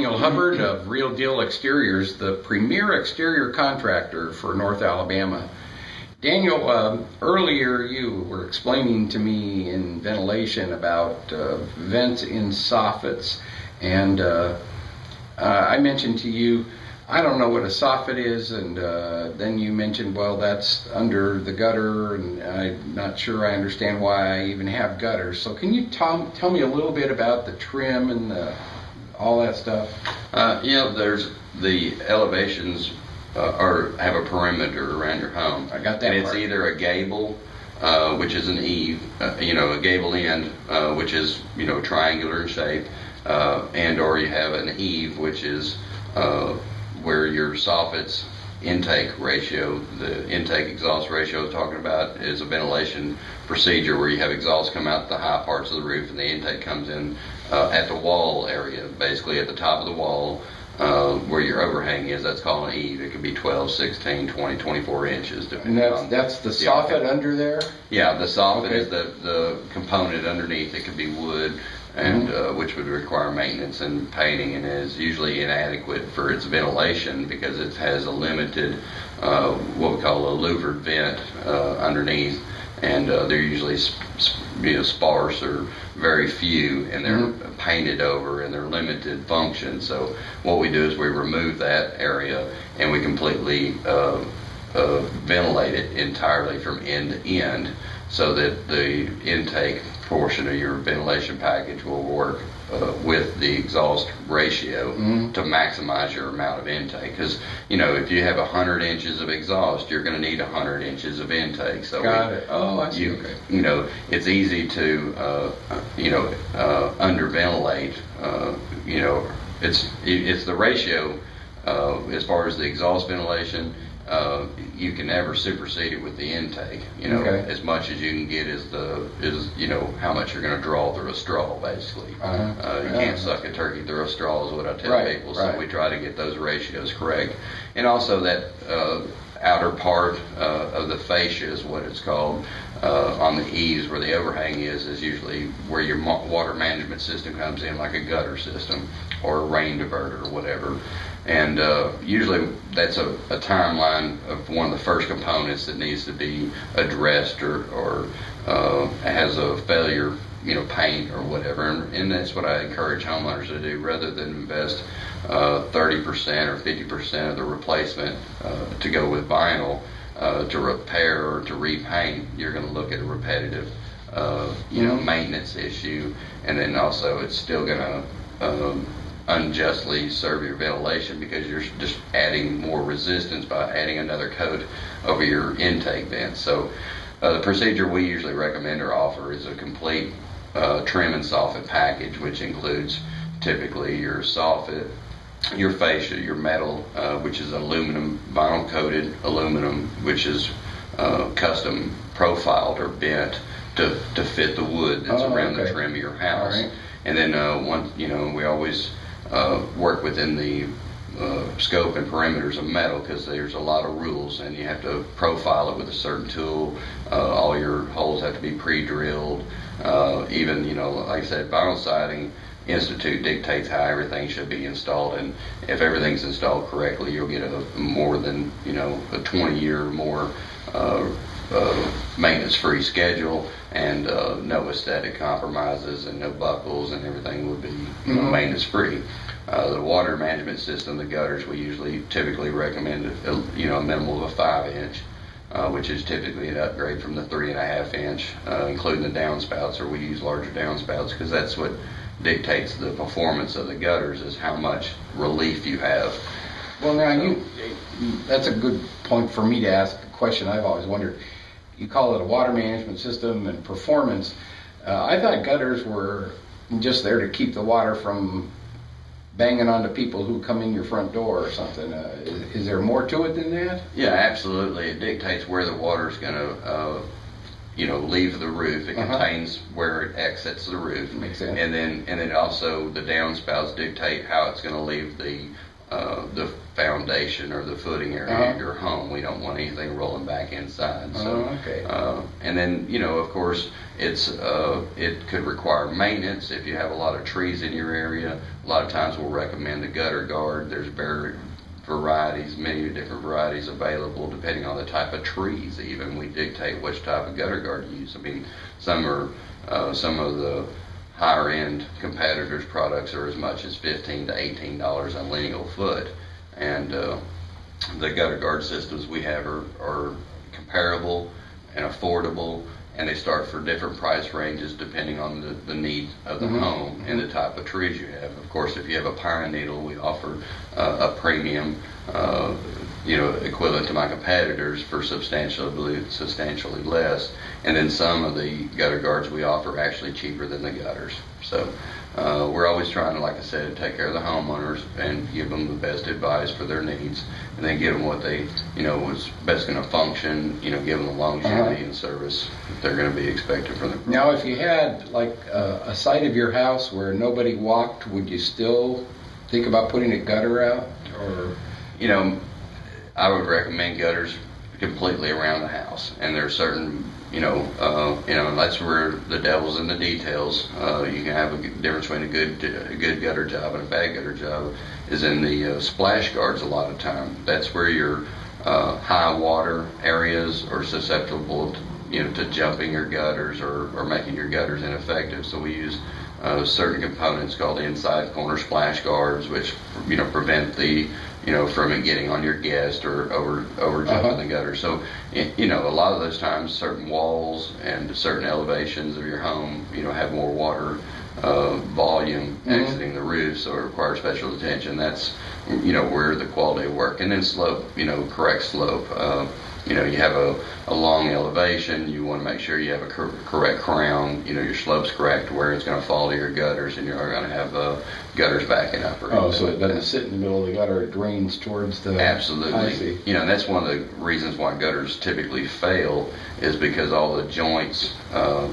Daniel Hubbard of Real Deal Exteriors, the premier exterior contractor for North Alabama. Daniel, earlier you were explaining to me in ventilation about vents in soffits, and I mentioned to you, I don't know what a soffit is, and then you mentioned, well, that's under the gutter, and I'm not sure I understand why I even have gutters. So can you tell me a little bit about the trim and all that stuff? There's the elevations or have a perimeter around your home. I got that. And it's either a gable, which is an eave, a gable end, which is triangular in shape, and or you have an eave, which is where your soffit's intake ratio, the intake exhaust ratio I was talking about, is a ventilation procedure where you have exhaust come out the high parts of the roof and the intake comes in at the wall area, basically at the top of the wall where your overhang is. That's called an eave. It could be 12, 16, 20, 24 inches. And that's the soffit under there? Yeah, the soffit is the component underneath. It could be wood, and which would require maintenance and painting, and is usually inadequate for its ventilation because it has a limited, what we call a louvered vent underneath, and they're usually sparse or very few, and they're painted over, and they're limited function. So what we do is we remove that area and we completely ventilate it entirely from end to end, so that the intake portion of your ventilation package will work with the exhaust ratio to maximize your amount of intake. Because if you have 100 inches of exhaust, you're going to need 100 inches of intake. So got it. Oh, I see. It's easy to underventilate. It's the ratio as far as the exhaust ventilation. You can never supersede it with the intake. As much as you can get is how much you're going to draw through a straw, basically. You can't suck a turkey through a straw is what I tell people. So we try to get those ratios correct. And also that outer part of the fascia is what it's called, on the eaves where the overhang is usually where your water management system comes in, like a gutter system or a rain diverter or whatever. And usually that's a timeline of one of the first components that needs to be addressed or has a failure, paint or whatever. And that's what I encourage homeowners to do, rather than invest 30% or 50% of the replacement to go with vinyl to repair or to repaint. You're going to look at a repetitive, maintenance issue, and then also it's still going to unjustly serve your ventilation because you're just adding more resistance by adding another coat over your intake vent. So the procedure we usually recommend or offer is a complete trim and soffit package, which includes typically your soffit, your fascia, your metal, which is aluminum, vinyl coated aluminum, which is custom profiled or bent to fit the wood that's around the trim of your house. Right. And then we always work within the scope and perimeters of metal, because there's a lot of rules and you have to profile it with a certain tool. All your holes have to be pre-drilled. Even like I said, Vinyl Siding Institute dictates how everything should be installed, and if everything's installed correctly, you'll get a more than a 20-year or more maintenance-free schedule, and no aesthetic compromises, and no buckles, and everything will be maintenance-free. The water management system, the gutters, we typically recommend a minimum of a 5-inch, which is typically an upgrade from the 3.5-inch, including the downspouts, or we use larger downspouts because that's what dictates the performance of the gutters, is how much relief you have. Well, now that's a good point for me to ask a question I've always wondered. You call it a water management system and performance. I thought gutters were just there to keep the water from banging onto people who come in your front door or something. Is there more to it than that? Yeah, absolutely. It dictates where the water's going to leave the roof. It contains where it exits the roof. Makes sense. And then also the downspouts dictate how it's going to leave the the foundation or the footing area of your home. We don't want anything rolling back inside. So, and then, of course, it could require maintenance if you have a lot of trees in your area. A lot of times we'll recommend a gutter guard. There's many different varieties available depending on the type of trees. Even we dictate which type of gutter guard to use. I mean, some of the higher end competitors' products are as much as $15 to $18 a lineal foot, and the gutter guard systems we have are comparable and affordable, and they start for different price ranges depending on the need of the home and the type of trees you have. Of course, if you have a pine needle, we offer a premium, equivalent to my competitors for substantially less. And then some of the gutter guards we offer are actually cheaper than the gutters. So we're always trying to, like I said, take care of the homeowners and give them the best advice for their needs, and then give them what they, what's best going to function, give them the longevity and service that they're going to be expected from the. Now, if you had like a side of your house where nobody walked, would you still think about putting a gutter out? Or I would recommend gutters completely around the house, and there are certain, that's where the devil's in the details. You can have a difference between a good gutter job and a bad gutter job is in the splash guards. A lot of time, that's where your high water areas are susceptible to jumping your gutters or making your gutters ineffective. So we use certain components called inside corner splash guards, which prevent the from it getting on your guest or over jumping the gutter. So a lot of those times certain walls and certain elevations of your home have more water volume exiting the roof, so it requires special attention. That's where the quality of work, and then slope, correct slope. You have a long elevation. You want to make sure you have a correct crown. Your slope's correct where it's going to fall to your gutters, and you're going to have gutters backing up. So it doesn't sit in the middle of the gutter. It drains towards the. Absolutely. I see. And that's one of the reasons why gutters typically fail is because all the joints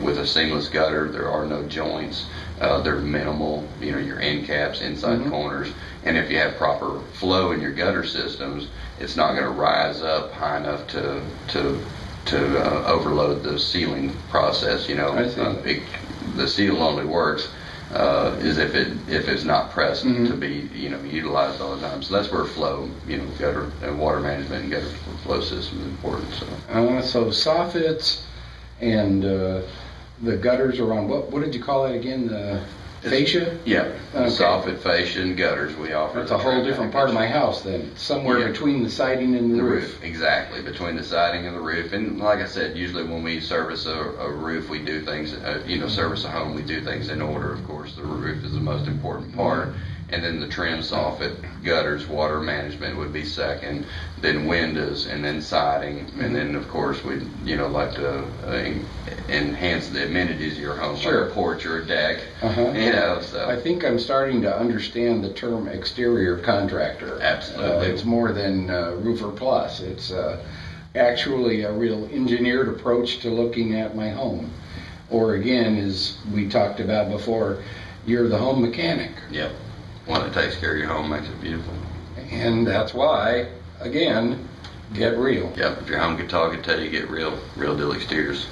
with a seamless gutter, there are no joints. They're minimal. Your end caps, inside corners, and if you have proper flow in your gutter systems, it's not going to rise up high enough to overload the sealing process. I see. The seal only works is if it's not pressed to be utilized all the time. So that's where flow, gutter and water management and gutter flow system is important. So soffits and the gutters are on what did you call it again? The fascia? Yeah, soffit, fascia, and gutters we offer. That's a whole different part of my house then, somewhere between the siding and the roof. Exactly, between the siding and the roof. And like I said, usually when we service a roof, we do things, service a home, we do things in order. Of course, the roof is the most important part. And then the trim, soffit, gutters, water management would be second, then windows, and then siding, and then of course we'd like to enhance the amenities of your home, like a porch or a deck. So I think I'm starting to understand the term exterior contractor. Absolutely, it's more than roofer plus. It's actually a real engineered approach to looking at my home. Or again, as we talked about before, you're the home mechanic. Yep. One that takes care of your home, makes it beautiful. And that's why, again, get real. Yep, if your home could talk, it'd tell you get real deal exteriors.